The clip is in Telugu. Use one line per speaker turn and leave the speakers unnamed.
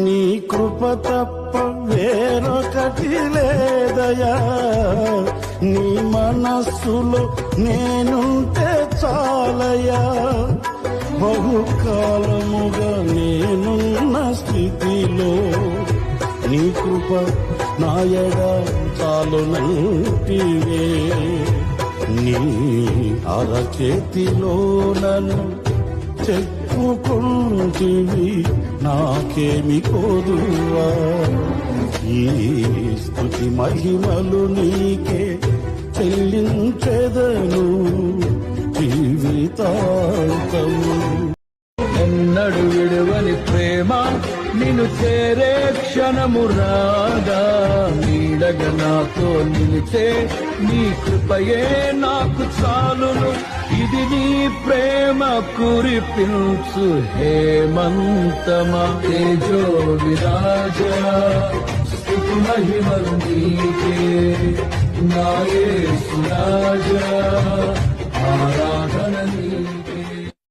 నీ కృప తప్ప వేరొకటి లేదయా, నీ మనస్సులో నేనుంటే చాలయా. బహుకాలముగా నేనున్న స్థితిలో నీ కృప నాయడ చాలునంటివే. నీ అరచేతిలో నన్ను చెప్పుకుంటివి, నాకేమి కోదువా. ఈ స్తుతి మహిమలు నీకే చెల్లించెదను జీవితాంతము.
ఎన్నడు విడువని ప్రేమ నిన్ను చేరే క్షణము రాగా, నీడగా నాతో నిలిచే నీ కృపయే నాకు చాలును. ఇది నీ ప్రేమ కురిపించు హేమంతమా. తేజో విరాజా స్తుతి మహిమలు నీకే నా యేసు రాజా.